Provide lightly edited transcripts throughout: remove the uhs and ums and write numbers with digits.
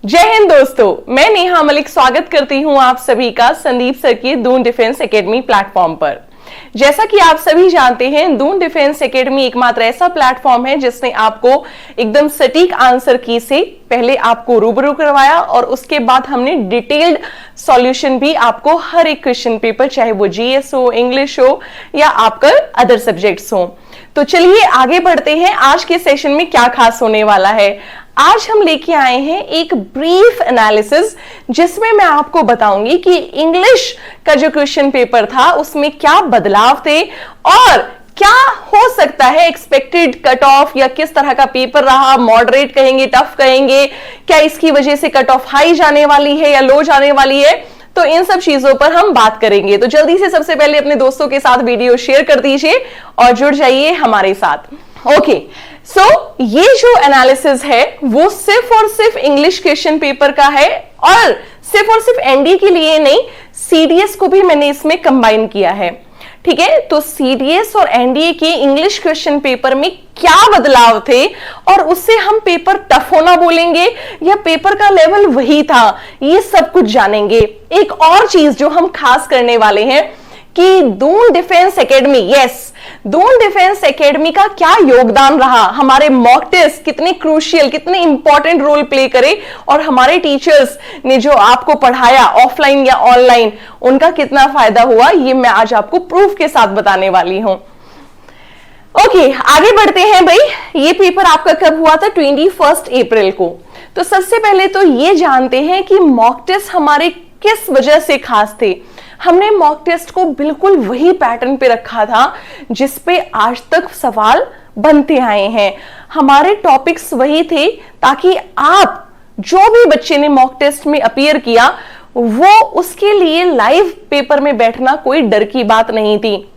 जय हिंद दोस्तों, मैं नेहा मलिक स्वागत करती हूं आप सभी का संदीप सर की दून डिफेंस एकेडमी प्लेटफॉर्म पर। जैसा कि आप सभी जानते हैं, दून डिफेंस एकेडमी एकमात्र ऐसा प्लेटफॉर्म है जिसने आपको एकदम सटीक आंसर की से पहले आपको रूबरू करवाया और उसके बाद हमने डिटेल्ड सॉल्यूशन भी आपको हर एक क्वेश्चन पेपर, चाहे वो जीएस हो, इंग्लिश हो या आपका अदर सब्जेक्ट्स हो। तो चलिए आगे बढ़ते हैं। आज के सेशन में क्या खास होने वाला है। आज हम लेके आए हैं एक ब्रीफ एनालिसिस जिसमें मैं आपको बताऊंगी कि इंग्लिश का जो क्वेश्चन पेपर था उसमें क्या बदलाव थे और क्या हो सकता है एक्सपेक्टेड कट ऑफ, या किस तरह का पेपर रहा, मॉडरेट कहेंगे, टफ कहेंगे, क्या इसकी वजह से कट ऑफ हाई जाने वाली है या लो जाने वाली है। तो इन सब चीजों पर हम बात करेंगे। तो जल्दी से सबसे पहले अपने दोस्तों के साथ वीडियो शेयर कर दीजिए और जुड़ जाइए हमारे साथ। ओके, सो ये जो एनालिसिस है वो सिर्फ और सिर्फ इंग्लिश क्वेश्चन पेपर का है और सिर्फ एनडीए के लिए नहीं, सीडीएस को भी मैंने इसमें कंबाइन किया है। ठीक है, तो सीडीएस और एनडीए के इंग्लिश क्वेश्चन पेपर में क्या बदलाव थे और उससे हम पेपर टफ होना बोलेंगे या पेपर का लेवल वही था, ये सब कुछ जानेंगे। एक और चीज जो हम खास करने वाले हैं कि Doon defence academy, yes, Doon defence academy का क्या योगदान रहा, हमारे मॉक टेस्ट कितने क्रूशियल, कितने इंपॉर्टेंट रोल प्ले करे और हमारे टीचर्स ने जो आपको पढ़ाया ऑफलाइन या ऑनलाइन, उनका कितना फायदा हुआ, ये मैं आज आपको प्रूफ के साथ बताने वाली हूं। ओके, आगे बढ़ते हैं भाई। ये पेपर आपका कब हुआ था? 21 अप्रैल को। तो सबसे पहले तो ये जानते हैं कि मॉक टेस्ट हमारे किस वजह से खास थे। हमने मॉक टेस्ट को बिल्कुल वही पैटर्न पे रखा था जिस पे आज तक सवाल बनते आए हैं। हमारे टॉपिक्स वही थे ताकि आप, जो भी बच्चे ने मॉक टेस्ट में अपीयर किया, वो उसके लिए लाइव पेपर में बैठना कोई डर की बात नहीं थी।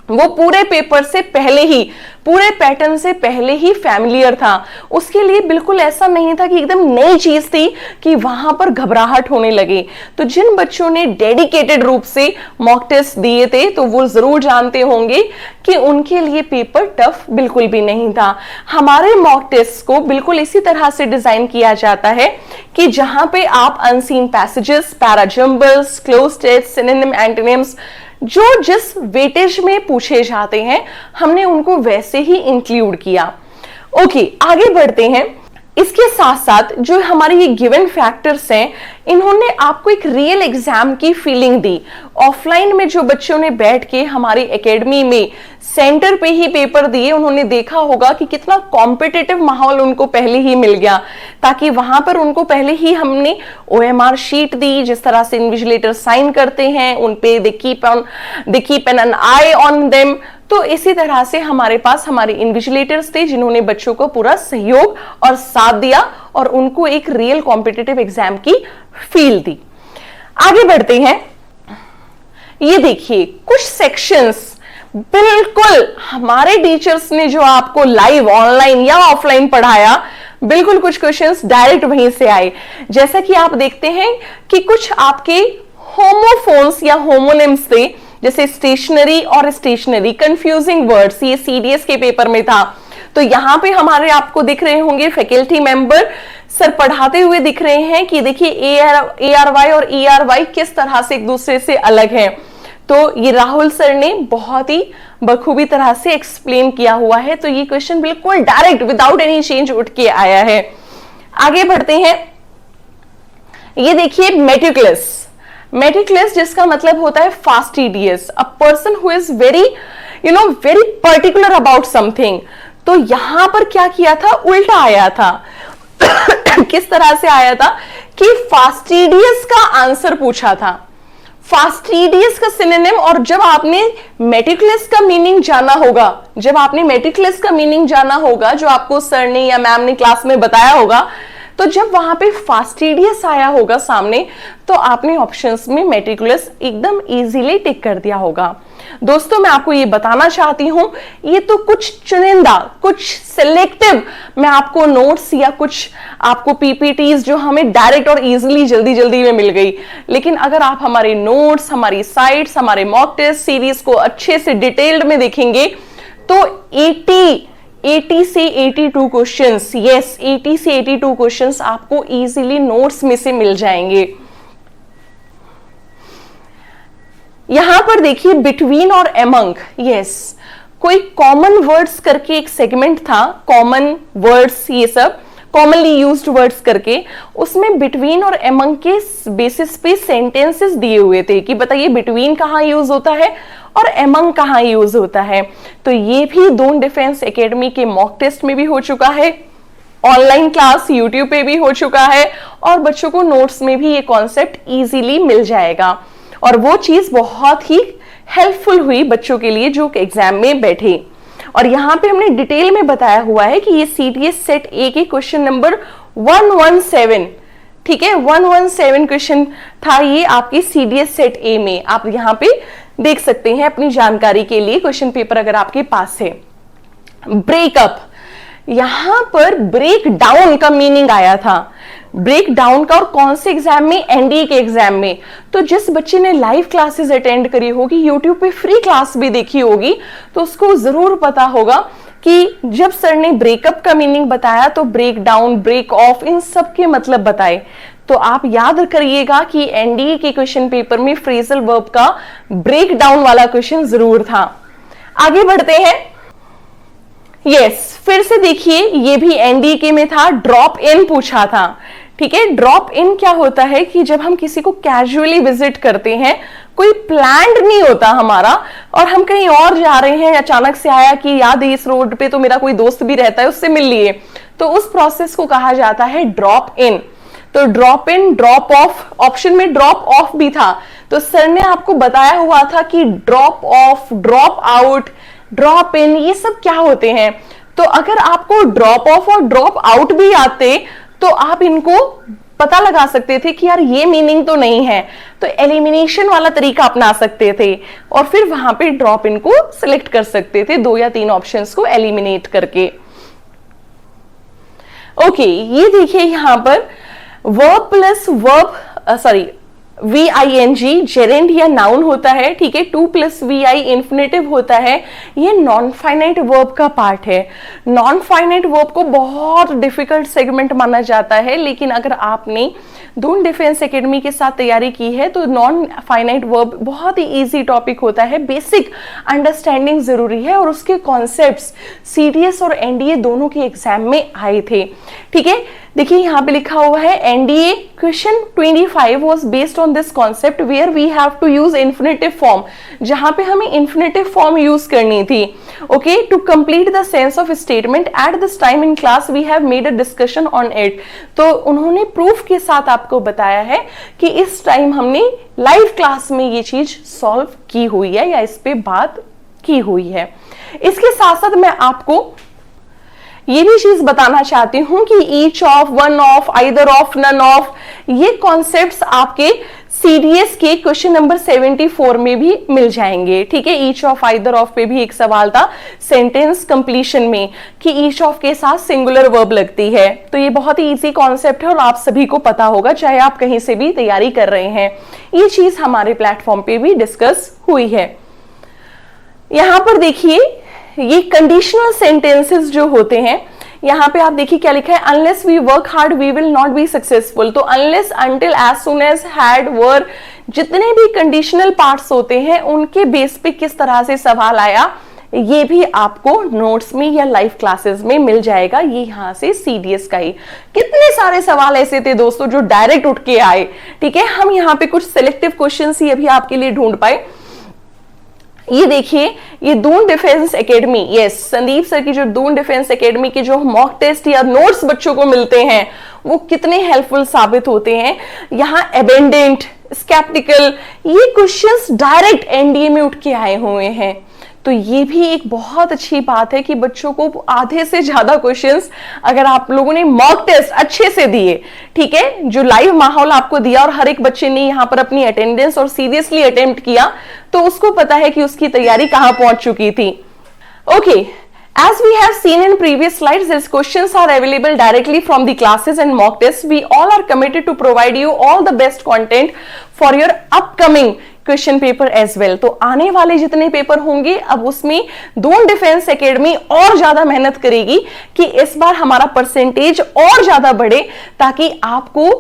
वो पूरे पेपर से पहले ही, पूरे पैटर्न से पहले ही फैमिलियर था। उसके लिए बिल्कुल ऐसा नहीं था कि एकदम नई चीज थी कि वहां पर घबराहट होने लगे। तो जिन बच्चों ने डेडिकेटेड रूप से मॉक टेस्ट दिए थे तो वो जरूर जानते होंगे कि उनके लिए पेपर टफ बिल्कुल भी नहीं था। हमारे मॉक टेस्ट को बिल्कुल इसी तरह से डिजाइन किया जाता है कि जहां पे आप unseen passages, parajumbles, cloze test, synonym, antonyms, जो जिस वेटेज में पूछे जाते हैं हमने उनको वैसे ही इंक्लूड किया। ओके, आगे बढ़ते हैं। इसके साथ साथ जो हमारे ये गिवन फैक्टर्स हैं, इन्होंने आपको एक रियल एग्जाम की फीलिंग दी। ऑफलाइन में जो बच्चों ने बैठ के हमारी एकेडमी में सेंटर पे ही पेपर दिए, उन्होंने देखा होगा कि कितना कॉम्पिटिटिव माहौल उनको पहले ही मिल गया, ताकि वहां पर उनको पहले ही हमने ओएमआर शीट दी, जिस तरह से इन्विजिलेटर साइन करते हैं उन पे, they keep an I on them. तो इसी तरह से हमारे पास हमारे इन्विजिलेटर्स थे जिन्होंने बच्चों को पूरा सहयोग और साथ दिया और उनको एक रियल कॉम्पिटिटिव एग्जाम की फील दी। आगे बढ़ते हैं। ये देखिए, कुछ सेक्शंस बिल्कुल हमारे टीचर्स ने जो आपको लाइव, ऑनलाइन या ऑफलाइन पढ़ाया, बिल्कुल कुछ क्वेश्चंस डायरेक्ट वहीं से आए। जैसा कि आप देखते हैं कि कुछ आपके होमोफोन्स या होमोनिम्स थे, जैसे स्टेशनरी और स्टेशनरी, कंफ्यूजिंग वर्ड्स, ये सीडीएस के पेपर में था। तो यहां पे हमारे आपको दिख रहे होंगे फैकल्टी मेंबर सर पढ़ाते हुए दिख रहे हैं कि देखिए ARY और ERY किस तरह से एक दूसरे से अलग हैं। तो ये राहुल सर ने बहुत ही बखूबी तरह से एक्सप्लेन किया हुआ है। तो ये क्वेश्चन बिल्कुल डायरेक्ट विदाउट एनी चेंज उठ के आया है। आगे बढ़ते हैं। ये देखिए, मेटिकुलस जिसका मतलब होता है fastidious, a person who is very very particular about something. तो यहां पर क्या किया था, उल्टा आया था। किस तरह से आया था कि फास्टिडियस का आंसर पूछा था, फास्टिडियस का सिनोनिम। और जब आपने मेटिकुलस का मीनिंग जाना होगा, जो आपको सर ने या मैम ने क्लास में बताया होगा, तो जब वहां पे फास्टिडियस आया होगा सामने, तो आपने ऑप्शंस में मेटिकुलस एकदम इजीली टिक कर दिया होगा। दोस्तों, मैं आपको ये बताना चाहती हूं, ये तो कुछ चुनिंदा, कुछ सिलेक्टिव मैं आपको नोट्स या कुछ आपको पीपीटीज जो हमें डायरेक्ट और इजीली जल्दी जल्दी में मिल गई। लेकिन अगर आप हमारे नोट्स, हमारी साइट्स, हमारे मॉक टेस्ट सीरीज को अच्छे से डिटेल्ड में देखेंगे तो 80 80 से 82 क्वेश्चंस, यस 80 से 82 क्वेश्चंस आपको इजीली नोट्स में से मिल जाएंगे। यहां पर देखिए बिटवीन और एमंग, यस कोई कॉमन वर्ड्स करके एक सेगमेंट था, कॉमन वर्ड्स ये सब कॉमनली यूज्ड वर्ड्स करके, उसमें बिटवीन और एमंग के बेसिस पे सेंटेंसेस दिए हुए थे कि बताइए बिटवीन कहाँ यूज होता है और एमंग कहाँ यूज होता है। तो ये भी दून डिफेंस एकेडमी के मॉक टेस्ट में भी हो चुका है, ऑनलाइन क्लास यूट्यूब पे भी हो चुका है, और बच्चों को नोट्स में भी ये कॉन्सेप्ट इजीली मिल जाएगा। और वो चीज बहुत ही हेल्पफुल हुई बच्चों के लिए जो एग्जाम में बैठे। और यहाँ पे हमने डिटेल में बताया हुआ है कि ये सीडीएस सेट ए के क्वेश्चन नंबर 117, ठीक है 117 क्वेश्चन था ये आपके सीडीएस सेट ए में। आप यहाँ पे देख सकते हैं अपनी जानकारी के लिए, क्वेश्चन पेपर अगर आपके पास है। ब्रेकअप, यहां पर ब्रेक डाउन का मीनिंग आया था, ब्रेक डाउन का, और कौन से एग्जाम में, एनडीए के एग्जाम में। तो जिस बच्चे ने लाइव क्लासेस अटेंड करी होगी, यूट्यूब पे फ्री क्लास भी देखी होगी, तो उसको जरूर पता होगा कि जब सर ने ब्रेकअप का मीनिंग बताया तो ब्रेक डाउन, ब्रेक ऑफ, इन सब के मतलब बताए। तो आप याद करिएगा कि एनडीए के क्वेश्चन पेपर में फ्रेजल वर्ब का ब्रेक डाउन वाला क्वेश्चन जरूर था। आगे बढ़ते हैं। यस, फिर से देखिए ये भी एनडीए में था, ड्रॉप इन पूछा था, ठीक है। ड्रॉप इन क्या होता है कि जब हम किसी को कैजुअली विजिट करते हैं, कोई प्लान्ड नहीं होता हमारा, और हम कहीं और जा रहे हैं, अचानक से आया कि याद है इस रोड पे तो मेरा कोई दोस्त भी रहता है, उससे मिल लिए, तो उस प्रोसेस को कहा जाता है ड्रॉप इन। तो drop in, drop of, option में ड्रॉप ऑफ भी था, तो सर ने आपको बताया हुआ था कि drop of, drop out, drop in, ये सब क्या होते हैं। तो अगर आपको ड्रॉप ऑफ और ड्रॉप आउट भी आते तो आप इनको पता लगा सकते थे कि यार ये मीनिंग तो नहीं है, तो एलिमिनेशन वाला तरीका अपना सकते थे, और फिर वहां पे ड्रॉप इन को सिलेक्ट कर सकते थे, 2 या 3 ऑप्शंस को एलिमिनेट करके। ओके, ये देखिए यहां पर verb plus verb, sorry VING gerund या नाउन होता है, ठीक है। 2 + VI इन्फिनेटिव होता है, ये नॉन फाइनाइट वर्ब का पार्ट है। नॉन फाइनाइट वर्ब को बहुत डिफिकल्ट सेगमेंट माना जाता है, लेकिन अगर आपने दून डिफेंस एकेडमी के साथ तैयारी की है तो नॉन फाइनाइट वर्ब बहुत ही इजी टॉपिक होता है, बेसिक अंडरस्टैंडिंग जरूरी है, और उसके कॉन्सेप्ट्स सीडीएस और एनडीए दोनों के एग्जाम में आए थे, ठीक है। देखिए यहाँ पे लिखा हुआ है NDA question 25 was based on this concept where we have to use infinitive form, जहां पे हमें इन्फिनेटिव फॉर्म यूज करनी थी। Okay, to complete the sense of statement at this time in class we have made a discussion on it. तो उन्होंने proof के साथ आपको बताया है कि इस टाइम हमने लाइव क्लास में ये चीज सॉल्व की हुई है या इस पे बात की हुई है। इसके साथ साथ मैं आपको ये भी चीज बताना चाहती हूं कि each of, one of, either of, none of, ये कॉन्सेप्ट्स आपके सीडीएस के क्वेश्चन नंबर 74 में भी मिल जाएंगे, ठीक है। ईच ऑफ, आइदर ऑफ पे भी एक सवाल था सेंटेंस कंप्लीशन में कि ईच ऑफ के साथ सिंगुलर वर्ब लगती है। तो ये बहुत ही इजी कॉन्सेप्ट है और आप सभी को पता होगा, चाहे आप कहीं से भी तैयारी कर रहे हैं। ये चीज हमारे प्लेटफॉर्म पे भी डिस्कस हुई है। यहां पर देखिए ये कंडीशनल सेंटेंसेस जो होते हैं, यहां पे आप देखिए क्या लिखा है, unless we work hard we will not be successful. तो unless, until, as soon as, had, were, जितने भी कंडीशनल पार्ट्स होते हैं उनके बेस पे किस तरह से सवाल आया, ये भी आपको नोट्स में या लाइव क्लासेस में मिल जाएगा। ये यहां से सीडीएस का ही कितने सारे सवाल ऐसे थे दोस्तों जो डायरेक्ट उठ के आए, ठीक है। हम यहाँ पे कुछ सिलेक्टिव क्वेश्चन ही अभी आपके लिए ढूंढ पाए। ये देखिए, ये Doon defence academy, yes Sandeep sir की जो दून डिफेंस एकेडमी के जो मॉक टेस्ट या नोट्स बच्चों को मिलते हैं वो कितने हेल्पफुल साबित होते हैं। यहाँ एबेंडेंट, स्केप्टिकल, ये क्वेश्चंस डायरेक्ट एनडीए में उठ के आए हुए हैं। तो ये भी एक बहुत अच्छी बात है कि बच्चों को आधे से ज्यादा क्वेश्चंस अगर आप लोगों ने मॉक टेस्ट अच्छे से दिए, ठीक है, जो लाइव माहौल आपको दिया और हर एक बच्चे ने यहाँ पर अपनी अटेंडेंस और सीरियसली अटेम्प्ट किया, तो उसको पता है कि उसकी तैयारी कहाँ पहुंच चुकी थी। Okay, as we have seen in previous slides, these questions are available directly from the classes and mock tests. We all are committed to provide you all the best content for your upcoming question paper as well. तो आने वाले जितने paper होंगे अब उसमें Doon defence academy और ज्यादा मेहनत करेगी कि इस बार हमारा परसेंटेज और ज्यादा बढ़े, ताकि आपको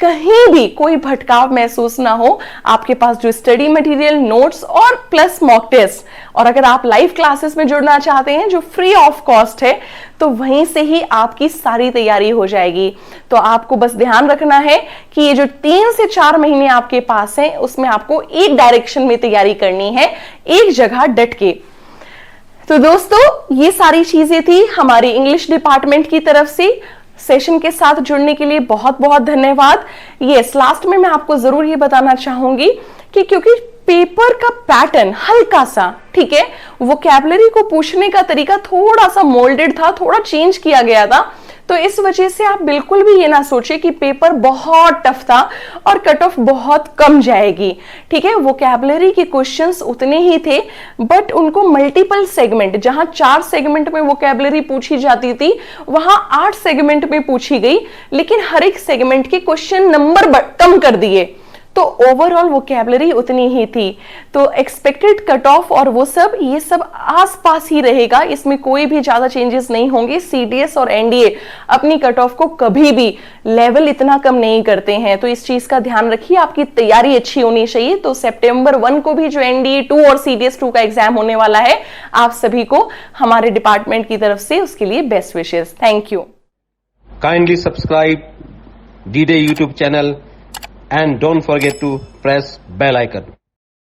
कहीं भी कोई भटकाव महसूस ना हो। आपके पास जो स्टडी मटेरियल, नोट्स और प्लस मॉक टेस्ट, और अगर आप लाइव क्लासेस में जुड़ना चाहते हैं जो फ्री ऑफ कॉस्ट है, तो वहीं से ही आपकी सारी तैयारी हो जाएगी। तो आपको बस ध्यान रखना है कि ये जो 3 से 4 महीने आपके पास हैं, उसमें आपको एक डायरेक्शन में तैयारी करनी है, एक जगह डट के। तो दोस्तों, ये सारी चीजें थी हमारी इंग्लिश डिपार्टमेंट की तरफ से। सेशन के साथ जुड़ने के लिए बहुत बहुत धन्यवाद। यस, लास्ट में मैं आपको जरूर ये बताना चाहूंगी कि क्योंकि पेपर का पैटर्न हल्का सा, ठीक है, वोकैबुलरी को पूछने का तरीका थोड़ा सा मोल्डेड था, थोड़ा चेंज किया गया था, तो इस वजह से आप बिल्कुल भी ये ना सोचे कि पेपर बहुत टफ था और कट ऑफ बहुत कम जाएगी। ठीक है, वोकैबुलरी के क्वेश्चंस उतने ही थे, बट उनको मल्टीपल सेगमेंट, जहां 4 सेगमेंट में वोकैबुलरी पूछी जाती थी, वहां 8 सेगमेंट में पूछी गई, लेकिन हर एक सेगमेंट के क्वेश्चन नंबर कम कर दिए, तो ओवरऑल वोकैबुलरी उतनी ही थी। तो एक्सपेक्टेड कट ऑफ और वो सब, ये सब आसपास ही रहेगा, इसमें कोई भी ज्यादा चेंजेस नहीं होंगे। सीडीएस और एनडीए अपनी कट ऑफ को कभी भी लेवल इतना कम नहीं करते हैं, तो इस चीज का ध्यान रखिए। आपकी तैयारी अच्छी होनी चाहिए। तो सितंबर 1 को भी जो एनडीए 2 और सीडीएस 2 का एग्जाम होने वाला है, आप सभी को हमारे डिपार्टमेंट की तरफ से उसके लिए best wishes. Thank you. Kindly subscribe D-Day YouTube channel and don't forget to press bell icon.